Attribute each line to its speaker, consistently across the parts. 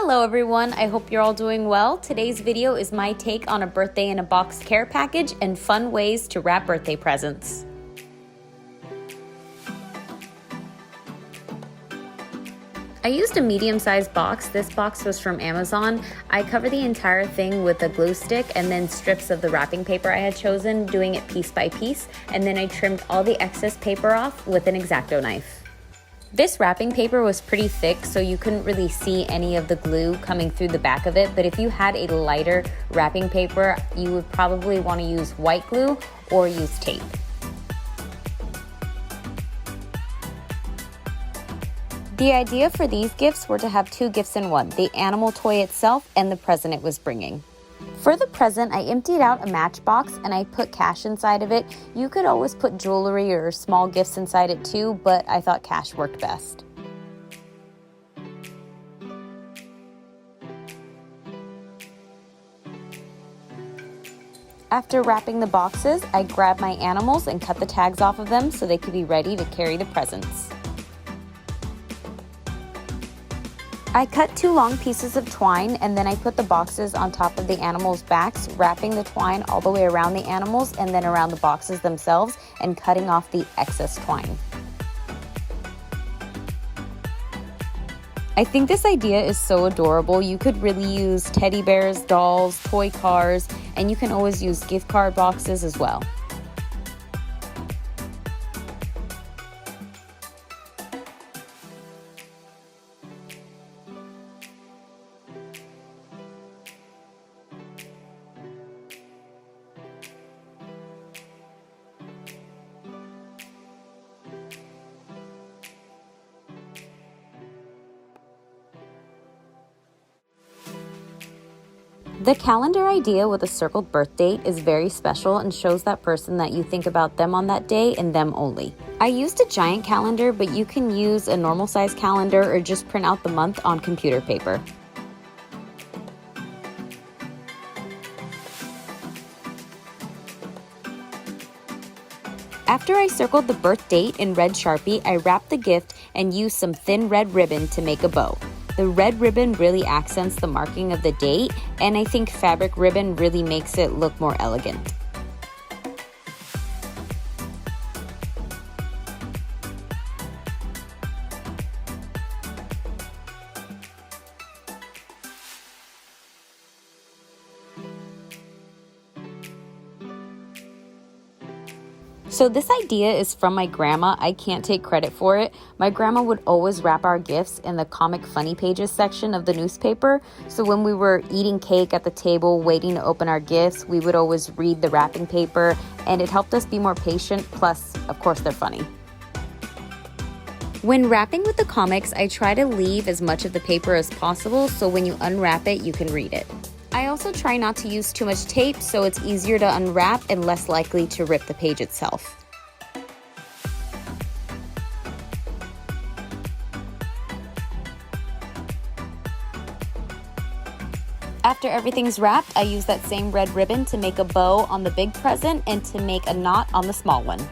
Speaker 1: Hello everyone, I hope you're all doing well. Today's video is my take on a birthday in a box care package and fun ways to wrap birthday presents. I used a medium-sized box. This box was from Amazon. I covered the entire thing with a glue stick and then strips of the wrapping paper I had chosen, doing it piece by piece, and then I trimmed all the excess paper off with an X-Acto knife. This wrapping paper was pretty thick, so you couldn't really see any of the glue coming through the back of it, but if you had a lighter wrapping paper, you would probably want to use white glue or use tape. The idea for these gifts were to have two gifts in one, the animal toy itself and the present it was bringing. For the present, I emptied out a matchbox and I put cash inside of it. You could always put jewelry or small gifts inside it too, but I thought cash worked best. After wrapping the boxes, I grabbed my animals and cut the tags off of them so they could be ready to carry the presents. I cut two long pieces of twine and then I put the boxes on top of the animals' backs, wrapping the twine all the way around the animals and then around the boxes themselves and cutting off the excess twine. I think this idea is so adorable. You could really use teddy bears, dolls, toy cars, and you can always use gift card boxes as well. The calendar idea with a circled birth date is very special and shows that person that you think about them on that day and them only. I used a giant calendar, but you can use a normal size calendar or just print out the month on computer paper. After I circled the birth date in red Sharpie, I wrapped the gift and used some thin red ribbon to make a bow. The red ribbon really accents the marking of the date, and I think fabric ribbon really makes it look more elegant. So this idea is from my grandma. I can't take credit for it. My grandma would always wrap our gifts in the comic funny pages section of the newspaper. So when we were eating cake at the table, waiting to open our gifts, we would always read the wrapping paper, and it helped us be more patient. Plus, of course, they're funny. When wrapping with the comics, I try to leave as much of the paper as possible so when you unwrap it, you can read it. I also try not to use too much tape so it's easier to unwrap and less likely to rip the page itself. After everything's wrapped, I use that same red ribbon to make a bow on the big present and to make a knot on the small one.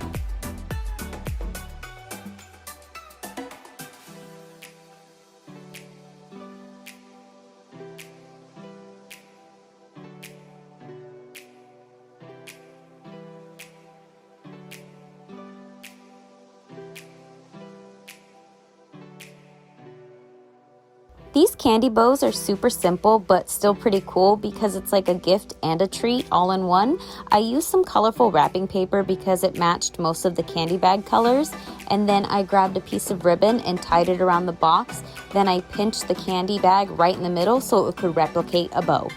Speaker 1: These candy bows are super simple but still pretty cool because it's like a gift and a treat all in one. I used some colorful wrapping paper because it matched most of the candy bag colors, and then I grabbed a piece of ribbon and tied it around the box. Then I pinched the candy bag right in the middle so it could replicate a bow.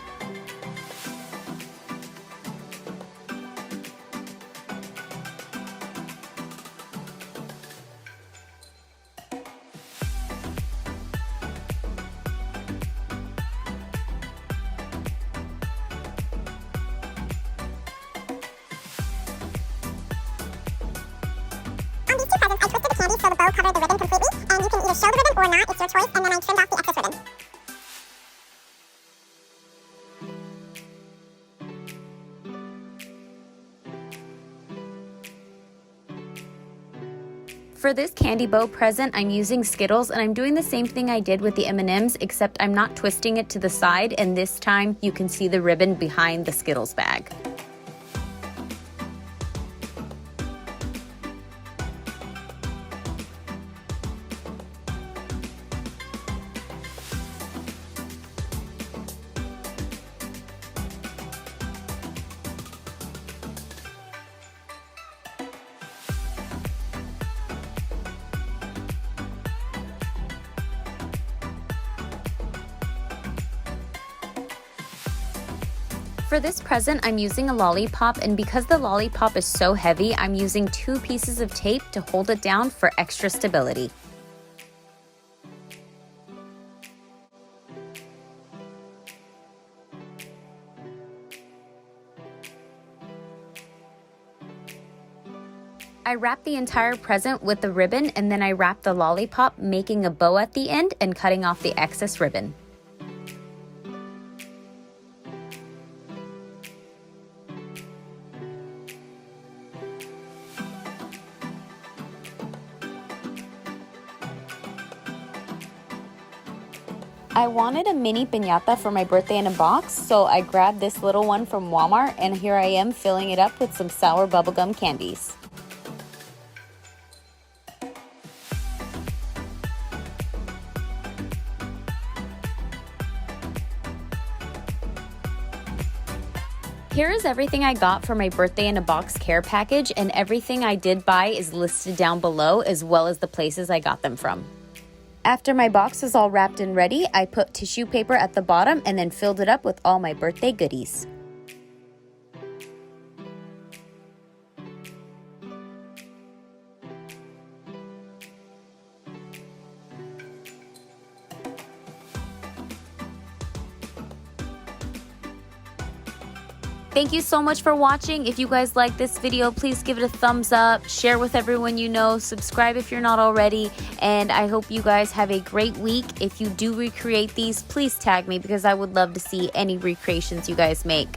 Speaker 2: So the bow covered the ribbon completely, and you can either show the ribbon or not, it's your choice, and then I trimmed off the excess ribbon.
Speaker 1: For For this candy bow present, I'm using Skittles, and I'm doing the same thing I did with the M&Ms, except I'm not twisting it to the side, and this time you can see the ribbon behind the Skittles bag. For this present, I'm using a lollipop, and because the lollipop is so heavy, I'm using 2 pieces of tape to hold it down for extra stability. I wrap the entire present with the ribbon, and then I wrap the lollipop, making a bow at the end and cutting off the excess ribbon. I wanted a mini piñata for my birthday in a box, so I grabbed this little one from Walmart, and here I am filling it up with some sour bubblegum candies. Here is everything I got for my birthday in a box care package, and everything I did buy is listed down below, as well as the places I got them from. After my box was all wrapped and ready, I put tissue paper at the bottom and then filled it up with all my birthday goodies. Thank you so much for watching. If you guys like this video, please give it a thumbs up, share with everyone you know, subscribe if you're not already, and I hope you guys have a great week. If you do recreate these, please tag me because I would love to see any recreations you guys make.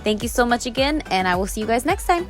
Speaker 1: Thank you so much again, and I will see you guys next time.